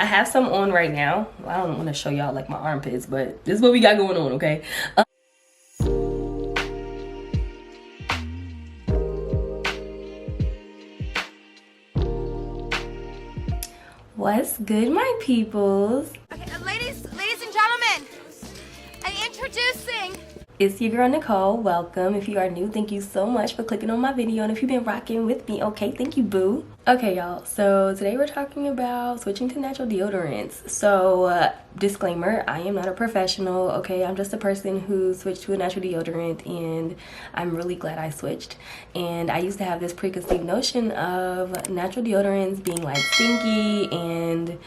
I have some on right now. Well, I don't want to show y'all like my armpits, but this is what we got going on, okay? What's good, my peoples? Okay, ladies and gentlemen, introducing. It's your girl Nicole. Welcome. If you are new, thank you so much for clicking on my video, and if you've been rocking with me, okay, thank you, boo. Okay, y'all, so today we're talking about switching to natural deodorants. So disclaimer, I am not a professional, okay? I'm just a person who switched to a natural deodorant, and I'm really glad I switched. And I used to have this preconceived notion of natural deodorants being like stinky and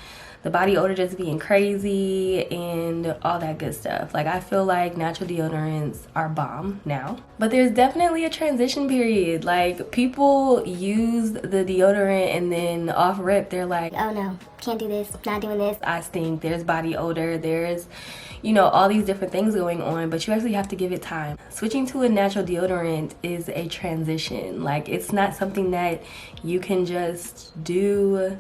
the body odor just being crazy and all that good stuff. Like, I feel like natural deodorants are bomb now, but there's definitely a transition period. Like, people use the deodorant and then off rip they're like, oh no, can't do this, not doing this, I stink, there's body odor, there's, you know, all these different things going on, but you actually have to give it time. Switching to a natural deodorant is a transition. Like, it's not something that you can just do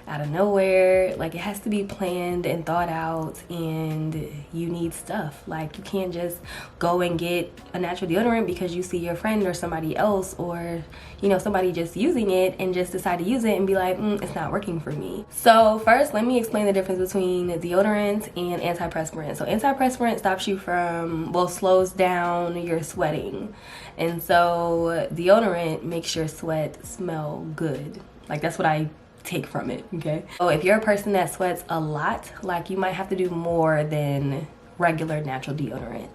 out of nowhere. Like, it has to be planned and thought out, and you need stuff. Like, you can't just go and get a natural deodorant because you see your friend or somebody else, or you know, somebody just using it and just decide to use it and be like, it's not working for me. So first, let me explain the difference between deodorant and antiperspirant. So antiperspirant stops you from, well, slows down your sweating, and so deodorant makes your sweat smell good. Like, that's what I take from it, okay? So if you're a person that sweats a lot, like, you might have to do more than regular natural deodorant.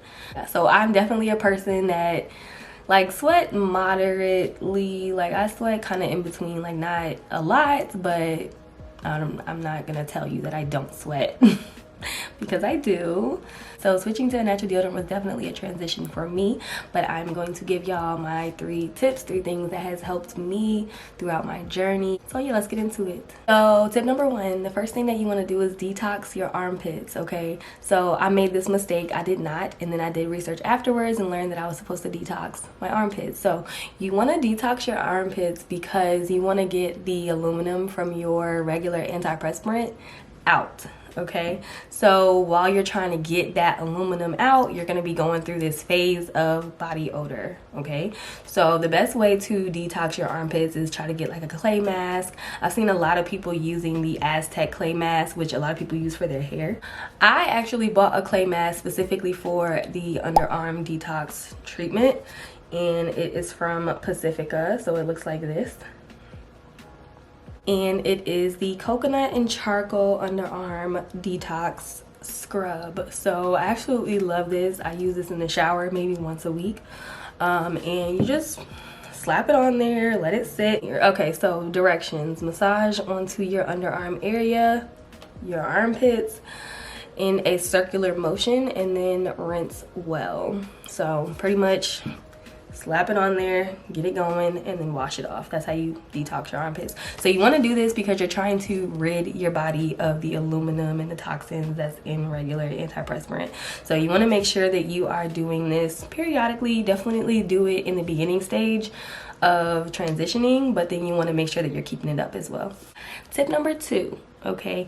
So I'm definitely a person that like sweat moderately. Like, I sweat kind of in between, like not a lot, but I'm not gonna tell you that I don't sweat because I do. So switching to a natural deodorant was definitely a transition for me, but I'm going to give y'all my 3 tips, 3 things that has helped me throughout my journey. So yeah, let's get into it. So tip number 1, the first thing that you want to do is detox your armpits, okay? So I made this mistake, I did not, and then I did research afterwards and learned that I was supposed to detox my armpits. So you want to detox your armpits because you want to get the aluminum from your regular antiperspirant out. Okay, so while you're trying to get that aluminum out, you're going to be going through this phase of body odor. Okay, so the best way to detox your armpits is try to get like a clay mask. I've seen a lot of people using the Aztec clay mask, which a lot of people use for their hair. I actually bought a clay mask specifically for the Underarm Detox treatment, and it is from Pacifica, so it looks like this. And it is the coconut and charcoal underarm detox scrub. So I absolutely love this. I use this in the shower maybe once a week, and you just slap it on there, let it sit. Okay, so directions: massage onto your underarm area, your armpits, in a circular motion, and then rinse well. So pretty much slap it on there, get it going, and then wash it off. That's how you detox your armpits. So you want to do this because you're trying to rid your body of the aluminum and the toxins that's in regular antiperspirant. So you want to make sure that you are doing this periodically. Definitely do it in the beginning stage of transitioning, but then you want to make sure that you're keeping it up as well. Tip number 2, okay?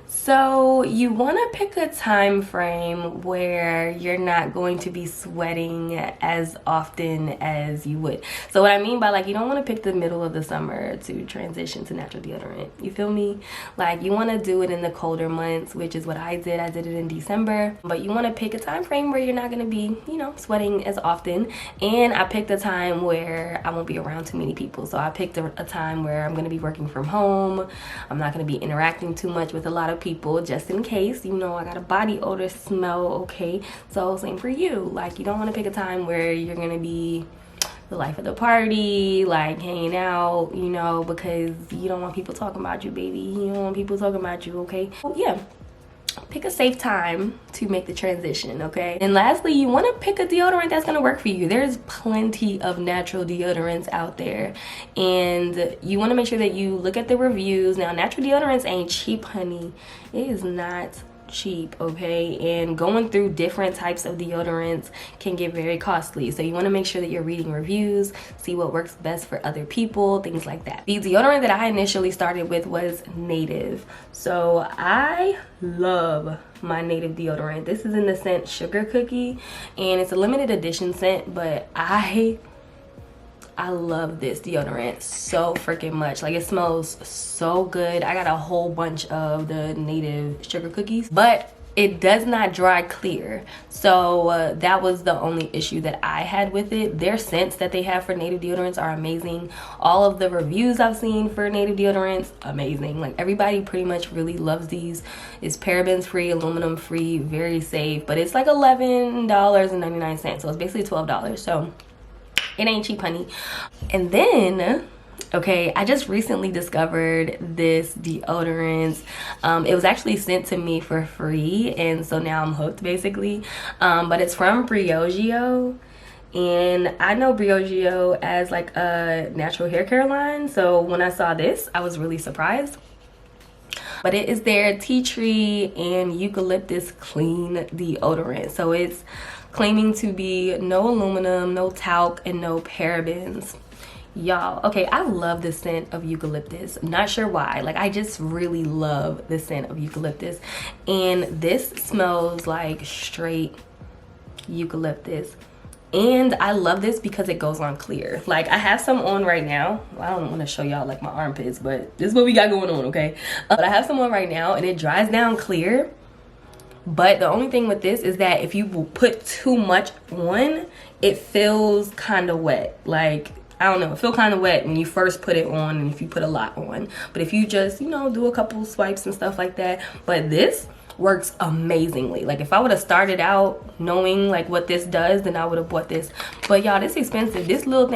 So you want to pick a time frame where you're not going to be sweating as often as you would. So what I mean by, like, you don't want to pick the middle of the summer to transition to natural deodorant. You feel me? Like, you want to do it in the colder months, which is what I did. I did it in December. But you want to pick a time frame where you're not going to be, you know, sweating as often. And I picked a time where I won't be around too many people. So I picked a time where I'm going to be working from home. I'm not going to be interacting too much with a lot of people, just in case, you know, I got a body odor smell, okay? So same for you. Like, you don't want to pick a time where you're gonna be the life of the party, like hanging out, you know, because you don't want people talking about you, baby. You don't want people talking about you, okay? Well, yeah, pick a safe time to make the transition, okay? And lastly, you want to pick a deodorant that's going to work for you. There's plenty of natural deodorants out there, and you want to make sure that you look at the reviews. Now, natural deodorants ain't cheap, honey. It is not cheap, okay? And going through different types of deodorants can get very costly, so you want to make sure that you're reading reviews, see what works best for other people, things like that. The deodorant that I initially started with was Native, so I love my Native deodorant. This is in the scent Sugar Cookie, and it's a limited edition scent, but I love this deodorant so freaking much. Like, it smells so good. I got a whole bunch of the Native Sugar Cookies, but it does not dry clear, so that was the only issue that I had with it. Their scents that they have for Native deodorants are amazing. All of the reviews I've seen for Native deodorants, amazing. Like, everybody pretty much really loves these. It's parabens free, aluminum free, very safe, but it's like $11.99, so it's basically $12, so it ain't cheap, honey. And then, okay, I just recently discovered this deodorant. It was actually sent to me for free, and so now I'm hooked, basically. But it's from Briogeo, and I know Briogeo as like a natural hair care line, so when I saw this, I was really surprised. But it is their tea tree and eucalyptus clean deodorant, so it's claiming to be no aluminum, no talc, and no parabens. Y'all, okay, I love the scent of eucalyptus. Not sure why. Like, I just really love the scent of eucalyptus, and this smells like straight eucalyptus. And I love this because it goes on clear. Like, I have some on right now. Well, I don't want to show y'all like my armpits, but this is what we got going on, okay? But I have some on right now, and it dries down clear. But the only thing with this is that if you put too much on, it feels kind of wet. Like, I don't know, it feels kind of wet when you first put it on and if you put a lot on. But if you just, you know, do a couple swipes and stuff like that. But this works amazingly. Like, if I would have started out knowing like what this does, then I would have bought this. But y'all, this is expensive. This little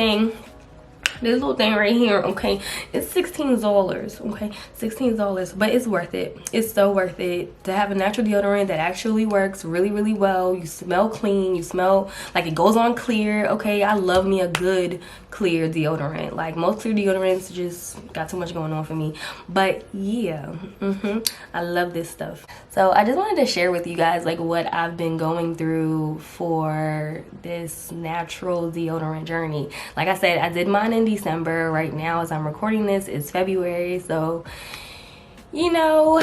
thing right here, okay, it's $16, okay, $16, but it's worth it. It's so worth it to have a natural deodorant that actually works really, really well. You smell clean, you smell like it goes on clear, okay? I love me a good clear deodorant. Like, most clear deodorants just got too much going on for me, but yeah, I love this stuff. So I just wanted to share with you guys like what I've been going through for this natural deodorant journey. Like I said, I did mine in December. Right now, as I'm recording this, it's February, so you know,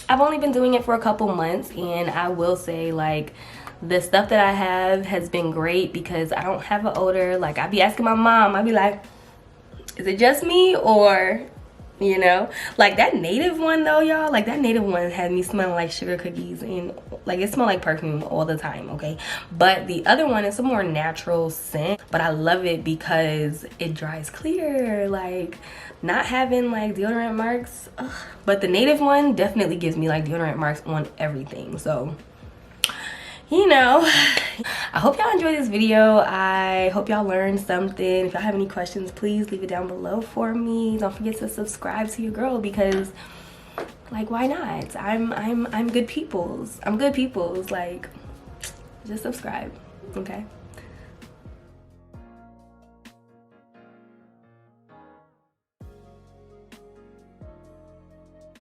I've only been doing it for a couple months, and I will say, like, the stuff that I have has been great because I don't have an odor. Like, I be asking my mom, I be like, is it just me, or you know, like that Native one though, y'all, like that Native one had me smelling like sugar cookies, and like it smelled like perfume all the time, okay? But the other one is a more natural scent, but I love it because it dries clear, like not having like deodorant marks. Ugh. But the Native one definitely gives me like deodorant marks on everything, so you know, I hope y'all enjoyed this video. I hope y'all learned something. If y'all have any questions, please leave it down below for me. Don't forget to subscribe to your girl because, like, why not? I'm good peoples. I'm good peoples. Like, just subscribe, okay?